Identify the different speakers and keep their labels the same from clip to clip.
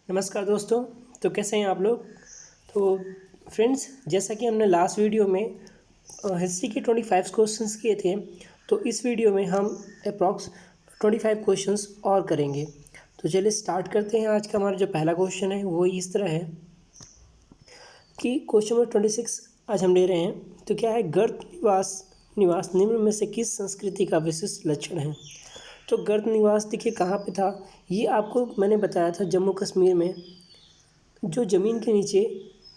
Speaker 1: नमस्कार दोस्तों। तो कैसे हैं आप लोग। तो फ्रेंड्स, जैसा कि हमने लास्ट वीडियो में हिस्ट्री के 25 क्वेश्चंस किए थे, तो इस वीडियो में हम अप्रॉक्स 25 क्वेश्चंस और करेंगे। तो चलिए स्टार्ट करते हैं। आज का हमारा जो पहला क्वेश्चन है वो इस तरह है कि क्वेश्चन नंबर 26 आज हम ले रहे हैं। तो क्या है, गर्त निवास निम्न में से किस संस्कृति का विशिष्ट लक्षण है। तो गर्त निवास देखिए कहाँ पे था, ये आपको मैंने बताया था जम्मू कश्मीर में, जो ज़मीन के नीचे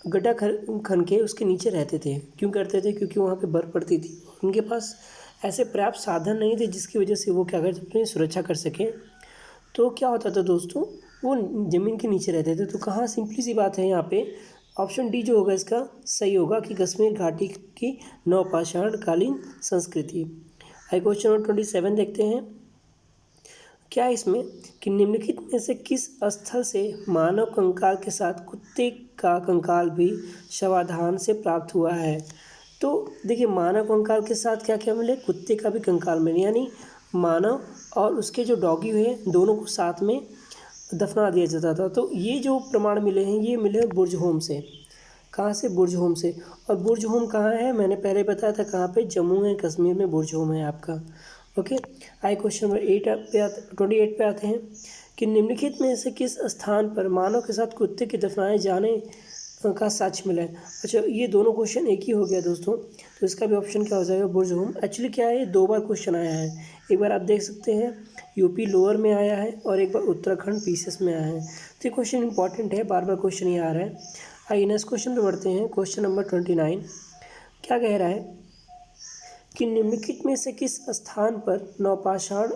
Speaker 1: गड्ढा खन के उसके नीचे रहते थे। क्यों करते थे? क्योंकि वहाँ पे बर्फ़ पड़ती थी। उनके पास ऐसे पर्याप्त साधन नहीं थे जिसकी वजह से वो क्या करते, अपनी सुरक्षा कर सकें। तो क्या होता था दोस्तों, वो ज़मीन के नीचे रहते थे। तो कहाँ, सिंपली सी बात है, यहाँ पे ऑप्शन डी जो होगा इसका सही होगा कि कश्मीर घाटी की नवपाषाण कालीन संस्कृति। आइए क्वेश्चन नंबर 27 देखते हैं। क्या है इसमें कि निम्नलिखित में से किस स्थल से मानव कंकाल के साथ कुत्ते का कंकाल भी शवाधान से प्राप्त हुआ है। तो देखिए, मानव कंकाल के साथ क्या क्या मिले, कुत्ते का भी कंकाल मिले, यानी मानव और उसके जो डॉगी हुए दोनों को साथ में दफना दिया जाता था। तो ये जो प्रमाण मिले हैं ये मिले बुर्ज होम से। कहाँ से? बुर्ज होम से। और बुर्ज होम कहाँ है, मैंने पहले बताया था कहाँ पे, जम्मू एंड कश्मीर में बुर्ज होम है आपका। ओके, आइए क्वेश्चन नंबर 28 पे आते हैं कि निम्नलिखित में से किस स्थान पर मानव के साथ कुत्ते के दफनाए जाने का साक्ष्य मिला है। अच्छा, ये दोनों क्वेश्चन एक ही हो गया दोस्तों। तो इसका भी ऑप्शन क्या हो जाएगा, बुर्ज होम। एक्चुअली क्या है, 2 बार क्वेश्चन आया है। एक बार आप देख सकते हैं यूपी लोअर में आया है और एक बार उत्तराखंड पीसीएस में आया है। तो ये क्वेश्चन इंपॉर्टेंट है, बार बार क्वेश्चन ये आ रहा है। आइए नेक्स्ट क्वेश्चन पे बढ़ते हैं। क्वेश्चन नंबर 29 क्या कह रहा है कि निम्नलिखित में से किस स्थान पर नवपाषाण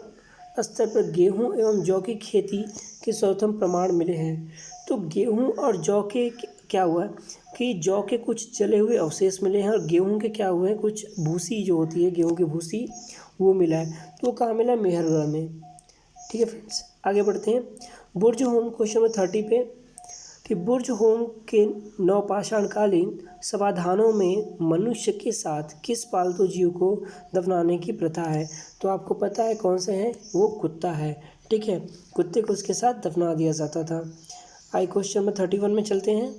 Speaker 1: स्तर पर गेहूं एवं जौ की खेती के सर्वोत्तम प्रमाण मिले हैं। तो गेहूं और जौ के क्या हुआ है कि जौ के कुछ जले हुए अवशेष मिले हैं और गेहूं के क्या हुए हैं, कुछ भूसी जो होती है गेहूं की भूसी, वो मिला है। तो वो कहाँ मिला है? मेहरगढ़ में। ठीक है फ्रेंड्स, आगे बढ़ते हैं। बुर्ज होम क्वेश्चन नंबर 30 पे कि बुर्ज होम के नवपाषाणकालीन समाधानों में मनुष्य के साथ किस पालतू जीव को दफनाने की प्रथा है। तो आपको पता है कौन सा है, वो कुत्ता है। ठीक है, कुत्ते को उसके साथ दफना दिया जाता था। आइए क्वेश्चन नंबर 31 में चलते हैं।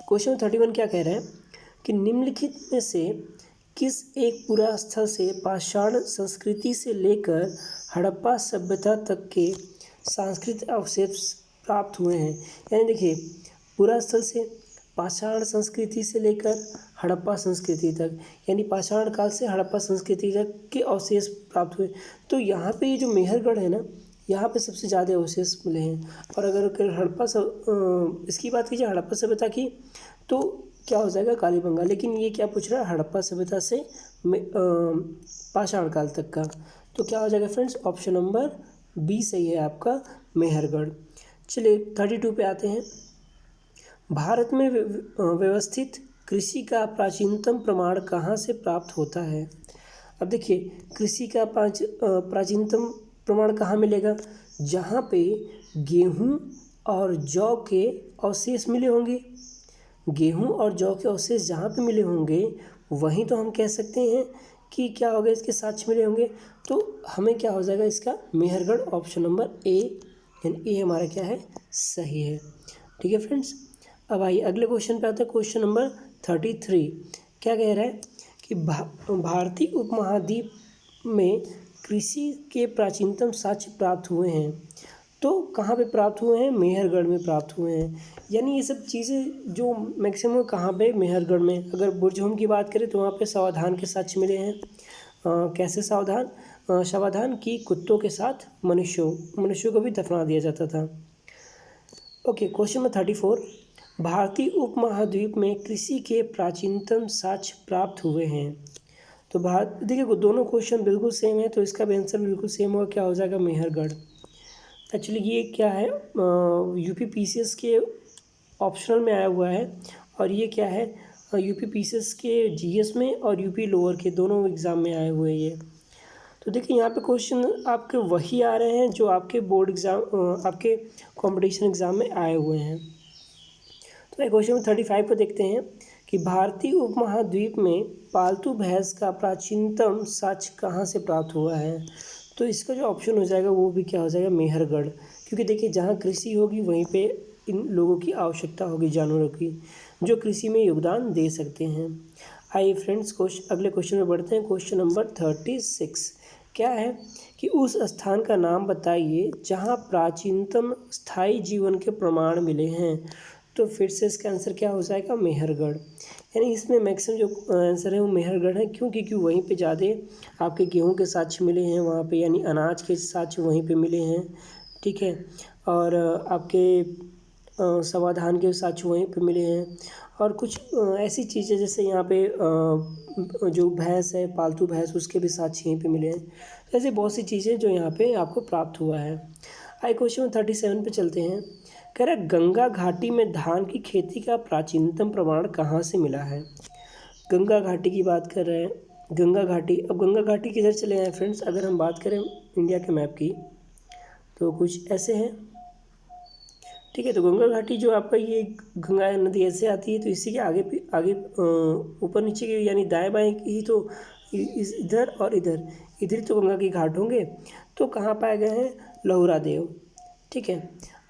Speaker 1: क्वेश्चन 31 क्या कह रहे हैं कि निम्नलिखित में से किस एक पूरा स्थल से पाषाण संस्कृति से लेकर हड़प्पा सभ्यता तक के सांस्कृतिक अवशेष प्राप्त हुए हैं। यानी देखिए, पूरा स्थल से पाषाण संस्कृति से लेकर हड़प्पा संस्कृति तक, यानी पाषाण काल से हड़प्पा संस्कृति तक के अवशेष प्राप्त हुए। तो यहाँ पे ये जो मेहरगढ़ है ना, यहाँ पे सबसे ज़्यादा अवशेष मिले हैं। और अगर इसकी बात कीजिए हड़प्पा सभ्यता की, तो क्या हो जाएगा, कालीबंगा। लेकिन ये क्या पूछ रहा है, हड़प्पा सभ्यता से पाषाण काल तक का। तो क्या हो जाएगा फ्रेंड्स, ऑप्शन नंबर बी सही है आपका, मेहरगढ़। चलिए 32 पे आते हैं। भारत में व्यवस्थित कृषि का प्राचीनतम प्रमाण कहाँ से प्राप्त होता है। अब देखिए, कृषि का प्राचीनतम प्रमाण कहाँ मिलेगा, जहाँ पे गेहूँ और जौ के अवशेष मिले होंगे। गेहूँ और जौ के अवशेष जहाँ पे मिले होंगे, वहीं तो हम कह सकते हैं कि क्या होगा, इसके साक्ष्य मिले होंगे। तो हमें क्या हो जाएगा इसका, मेहरगढ़, ऑप्शन नंबर ए, यानी ए हमारा क्या है, सही है। ठीक है फ्रेंड्स, अब आइए अगले क्वेश्चन पे आते हैं। क्वेश्चन नंबर 33 क्या कह रहा है कि भारतीय उपमहाद्वीप में कृषि के प्राचीनतम साक्ष्य प्राप्त हुए हैं। तो कहाँ पे प्राप्त हुए हैं, मेहरगढ़ में प्राप्त हुए हैं। यानी ये सब चीज़ें जो मैक्सिमम कहाँ पे, मेहरगढ़ में। अगर बुर्ज होम की बात करें तो वहाँ पे सावधान के साक्ष्य मिले हैं। कैसे सावधान कि कुत्तों के साथ मनुष्यों को भी दफना दिया जाता था। ओके, क्वेश्चन नंबर 34 भारतीय उपमहाद्वीप में कृषि के प्राचीनतम साक्ष्य प्राप्त हुए हैं। तो भारत, देखिए दोनों क्वेश्चन बिल्कुल सेम है, तो इसका भी आंसर बिल्कुल सेम होगा, क्या हो जाएगा, मेहरगढ़। एक्चुअली ये क्या है, यूपी पीसीएस के ऑप्शनल में आया हुआ है, और ये क्या है, यूपी पीसीएस के जीएस में और यूपी लोअर के दोनों एग्ज़ाम में आए हुए हैं ये। तो देखिए यहाँ पे क्वेश्चन आपके वही आ रहे हैं जो आपके बोर्ड एग्ज़ाम, आपके कंपटीशन एग्ज़ाम में आए हुए हैं। तो क्वेश्चन नंबर 35 को देखते हैं कि भारतीय उपमहाद्वीप में पालतू भैंस का प्राचीनतम साक्ष्य कहाँ से प्राप्त हुआ है। तो इसका जो ऑप्शन हो जाएगा वो भी क्या हो जाएगा, मेहरगढ़। क्योंकि देखिए जहाँ कृषि होगी वहीं पे इन लोगों की आवश्यकता होगी, जानवरों की, जो कृषि में योगदान दे सकते हैं। आइए फ्रेंड्स अगले क्वेश्चन में बढ़ते हैं। क्वेश्चन नंबर 36 क्या है कि उस स्थान का नाम बताइए जहाँ प्राचीनतम स्थायी जीवन के प्रमाण मिले हैं। तो फिर से इसका आंसर क्या हो जाएगा, मेहरगढ़। यानी इसमें मैक्सिमम जो आंसर है वो मेहरगढ़ है, क्योंकि वहीं पे ज़्यादा आपके गेहूं के साक्ष्य मिले हैं वहाँ पे, यानी अनाज के साक्ष्य वहीं पे मिले हैं, ठीक है। और आपके समाधान के साक्ष्य वहीं पे मिले हैं। और कुछ ऐसी चीज़ें जैसे यहाँ पे जो भैंस है, पालतू भैंस, उसके भी साक्ष्य यहीं पे मिले हैं। ऐसी बहुत सी चीज़ें जो यहाँ पे आपको प्राप्त हुआ है। आइए क्वेश्चन 37 पे चलते हैं। कह रहा है गंगा घाटी में धान की खेती का प्राचीनतम प्रमाण कहाँ से मिला है। गंगा घाटी की बात कर रहे हैं, गंगा घाटी। अब गंगा घाटी किधर चले आए फ्रेंड्स, अगर हम बात करें इंडिया के मैप की तो कुछ ऐसे हैं, ठीक है। तो गंगा घाटी जो आपका ये गंगा नदी ऐसे आती है, तो इसी के आगे ऊपर नीचे के यानी दाएं बाएं की, तो इधर और इधर तो गंगा के घाट होंगे। तो कहाँ पाए गए हैं, लहुरा देव, ठीक है।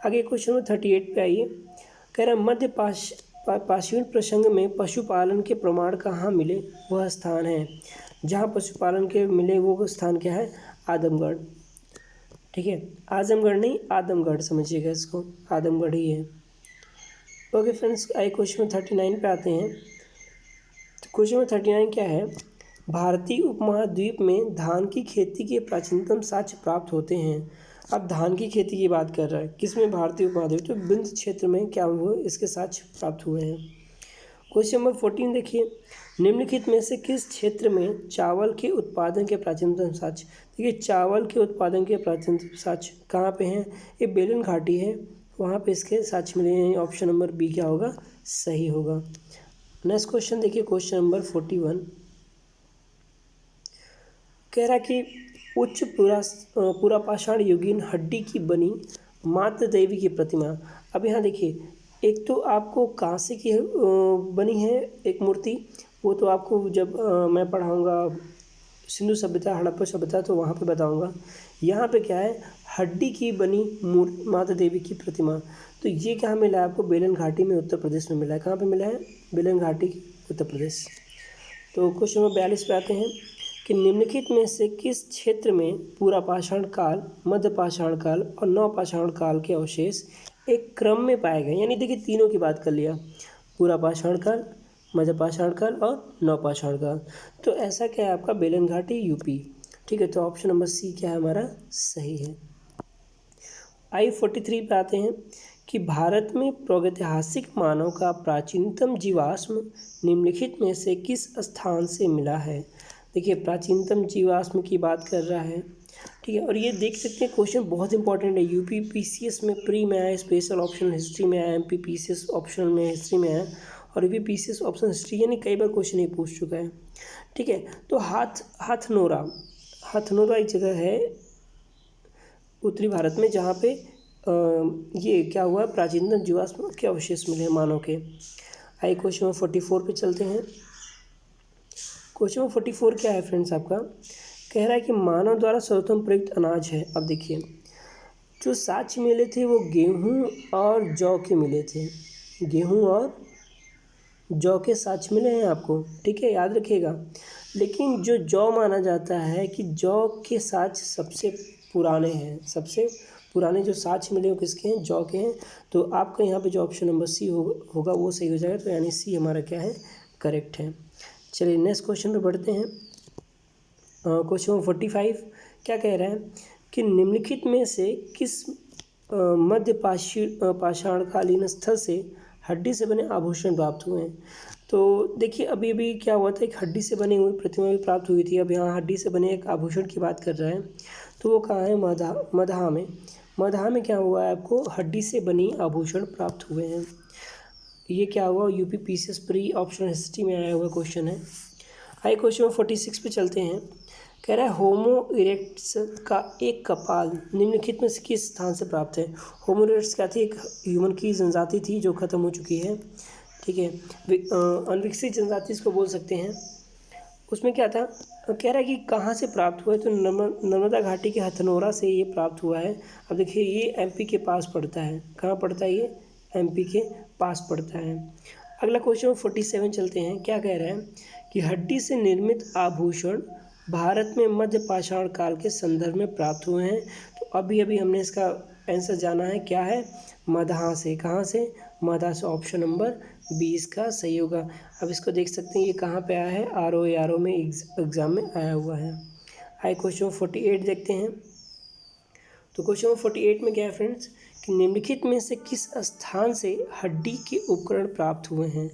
Speaker 1: आगे क्वेश्चन नंबर 38 पे आइए। कह रहा है मध्य पाषाण प्रसंग में पशुपालन के प्रमाण कहाँ मिले, वह स्थान है। जहाँ पशुपालन के मिले वो स्थान क्या है, आदमगढ़, ठीक है। आजमगढ़ नहीं, आदमगढ़ समझिएगा इसको, आदमगढ़ ही है। ओके फ्रेंड्स, आइए क्वेश्चन 39 पे आते हैं। तो क्वेश्चन 39 क्या है, भारतीय उपमहाद्वीप में धान की खेती के प्राचीनतम साक्ष्य प्राप्त होते हैं। अब धान की खेती की बात कर रहा है, किसमें, भारतीय उपमहाद्वीप, तो विंध्य क्षेत्र में क्या हुआ, इसके साक्ष्य प्राप्त हुए हैं। क्वेश्चन नंबर 14 देखिए, निम्नलिखित में से किस क्षेत्र में चावल के उत्पादन के प्राचीनतम साक्ष्य। देखिए चावल के उत्पादन के प्राचीनतम साक्ष्य कहाँ पे हैं, ये बेलन घाटी है, वहाँ पे इसके साक्ष्य मिले हैं। ऑप्शन नंबर बी क्या होगा, सही होगा। नेक्स्ट क्वेश्चन देखिए, क्वेश्चन नंबर 41 कह रहा कि उच्च पुरापाषाण युगीन हड्डी की बनी मातृ देवी की प्रतिमा। अब यहाँ देखिए, एक तो आपको कांसे की बनी है एक मूर्ति, वो तो आपको जब मैं पढ़ाऊँगा सिंधु सभ्यता, हड़प्पा सभ्यता, तो वहाँ पे बताऊँगा। यहाँ पे क्या है, हड्डी की बनी माता देवी की प्रतिमा। तो ये कहाँ मिला है आपको, बेलन घाटी में, उत्तर प्रदेश में मिला है। कहाँ पे मिला है, बेलन घाटी, उत्तर प्रदेश। तो क्वेश्चन नंबर 42 पे आते हैं कि निम्नलिखित में से किस क्षेत्र में पुरापाषाण काल, मध्यपाषाण काल और नवपाषाण काल के अवशेष एक क्रम में पाए गए। यानी देखिए तीनों की बात कर लिया, पुरापाषाण काल, मध्यपाषाण काल और नवपाषाण काल। तो ऐसा क्या है आपका, बेलन घाटी, यूपी, ठीक है। तो ऑप्शन नंबर सी क्या है हमारा, सही है। I-43 पे आते हैं कि भारत में प्रागैतिहासिक मानव का प्राचीनतम जीवाश्म निम्नलिखित में से किस स्थान से मिला है। देखिए प्राचीनतम जीवाश्म की बात कर रहा है, ठीक है। और ये देख सकते हैं क्वेश्चन बहुत इंपॉर्टेंट है, यूपी पीसीएस में प्री में आया, स्पेशल ऑप्शन हिस्ट्री में आया, एमपी पीसीएस ऑप्शनल में हिस्ट्री में आया, और यूपी पीसीएस ऑप्शन हिस्ट्री, यानी कई बार क्वेश्चन ये पूछ चुका है, ठीक है। तो हथनोरा एक जगह है उत्तरी भारत में, जहाँ पे ये क्या हुआ, प्राचीनतम जीवाश्म के अवशेष मिले हैं मानव के। आइए क्वेश्चन नंबर 44 पे चलते हैं। क्वेश्चन नंबर 44 क्या है फ्रेंड्स आपका, कह रहा है कि मानव द्वारा सर्वोत्तम प्रयुक्त अनाज है। अब देखिए जो साक्ष्य मिले थे वो गेहूँ और जौ के मिले थे, गेहूँ और जौ के साक्ष्य मिले हैं आपको, ठीक है, याद रखिएगा। लेकिन जो जौ माना जाता है कि जौ के साक्ष्य सबसे पुराने हैं, सबसे पुराने जो साक्ष्य मिले वो किसके हैं, जौ के हैं। तो आपका यहाँ पे जो ऑप्शन नंबर सी होगा वो सही हो जाएगा। तो यानी सी हमारा क्या है, करेक्ट है। चलिए नेक्स्ट क्वेश्चन पे बढ़ते हैं। क्वेश्चन नंबर 45 क्या कह रहा है कि निम्नलिखित में से किस मध्य पाषाणकालीन स्थल से हड्डी से बने आभूषण प्राप्त हुए हैं। तो देखिए अभी अभी क्या हुआ था, एक हड्डी से बनी हुई प्रतिमा भी प्राप्त हुई थी। अब यहाँ हड्डी से बने एक आभूषण की बात कर रहे हैं, तो वो कहाँ है, मदहा में। मदहा में क्या हुआ है, आपको हड्डी से बनी आभूषण प्राप्त हुए हैं। ये क्या हुआ, UP PCS pre optional history में आया हुआ क्वेश्चन है। आइए क्वेश्चन नंबर 46 पे चलते हैं। कह रहा है होमो इरेक्ट्स का एक कपाल निम्नलिखित में से किस स्थान से प्राप्त है। होमो इरेक्ट्स क्या थी, एक ह्यूमन की जनजाति थी जो खत्म हो चुकी है, ठीक है, अनविकसित जनजाति इसको बोल सकते हैं। उसमें क्या था, कह रहा है कि कहाँ से प्राप्त हुआ है, तो नर्मदा घाटी के हथनोरा से ये प्राप्त हुआ है। अब देखिए ये एमपी के पास पड़ता है, कहाँ पड़ता है ये, एमपी के पास पड़ता है। अगला क्वेश्चन 47 चलते हैं। क्या कह रहा है कि हड्डी से निर्मित आभूषण भारत में मध्य पाषाण काल के संदर्भ में प्राप्त हुए हैं। तो अभी अभी हमने इसका आंसर जाना है, क्या है, मदहा से। कहाँ से, मदहा से। ऑप्शन नंबर 20 का सही होगा। अब इसको देख सकते हैं ये कहाँ पे आया है, आर ओ में एग्ज़ाम में आया हुआ है। आइए क्वेश्चन 48 देखते हैं। तो क्वेश्चन 48 में क्या है फ्रेंड्स कि निम्नलिखित में से किस स्थान से हड्डी के उपकरण प्राप्त हुए हैं।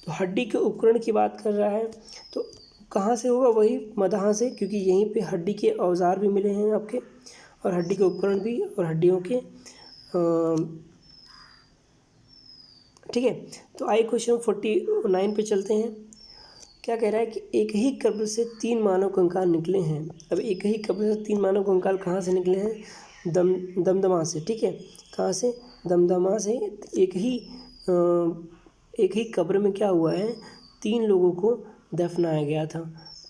Speaker 1: तो हड्डी के उपकरण की बात कर रहा है, तो कहाँ से होगा, वही मदहा से, क्योंकि यहीं पे हड्डी के औजार भी मिले हैं आपके, और हड्डी के उपकरण भी, और हड्डियों के ठीक है। तो आइए क्वेश्चन 49 पे चलते हैं। क्या कह रहा है कि एक ही कब्र से 3 मानव कंकाल निकले हैं। अब एक ही कब्र से 3 मानव कंकाल कहाँ से निकले हैं, दमदमा से। ठीक है, कहाँ से, दमदमा से। एक ही कब्र में क्या हुआ है, 3 लोगों को दफनाया गया था,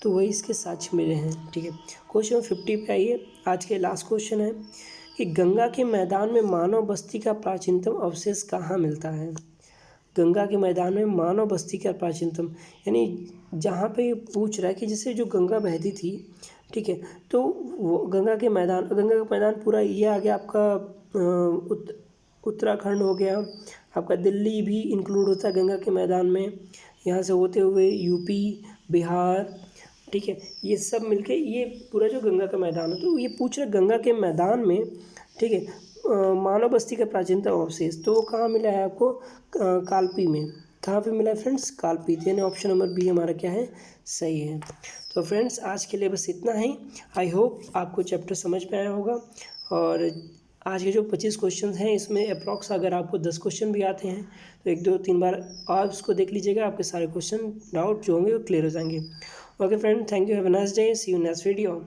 Speaker 1: तो वही इसके साक्ष्य मिले हैं। ठीक है, क्वेश्चन 50 पे आइए। आज के लास्ट क्वेश्चन है कि गंगा के मैदान में मानव बस्ती का प्राचीनतम अवशेष कहाँ मिलता है। गंगा के मैदान में मानव बस्ती का प्राचीनतम, यानी जहाँ पे ये पूछ रहा है कि जैसे जो गंगा बहती थी, ठीक है, तो वो गंगा का मैदान पूरा ये आ गया आपका उत्तराखंड हो गया, आपका दिल्ली भी इंक्लूड होता है गंगा के मैदान में, यहाँ से होते हुए यूपी, बिहार, ठीक है, ये सब मिलके ये पूरा जो गंगा का मैदान है। तो ये पूछ रहे गंगा के मैदान में, ठीक है, मानव बस्ती का प्राचीनतम अवशेष, तो वो कहाँ मिला है आपको, कालपी में। कहाँ पे मिला है फ्रेंड्स, कालपी। यानी ऑप्शन नंबर बी हमारा क्या है, सही है। तो फ्रेंड्स आज के लिए बस इतना ही। आई होप आपको चैप्टर समझ में आया होगा। और आज के जो 25 क्वेश्चन हैं इसमें अप्रॉक्स अगर आपको 10 क्वेश्चन भी आते हैं तो 1 2 3 बार आप उसको देख लीजिएगा, आपके सारे क्वेश्चन डाउट जो होंगे वो क्लियर हो जाएंगे। Okay friend, thank you, have a nice day, see you next video.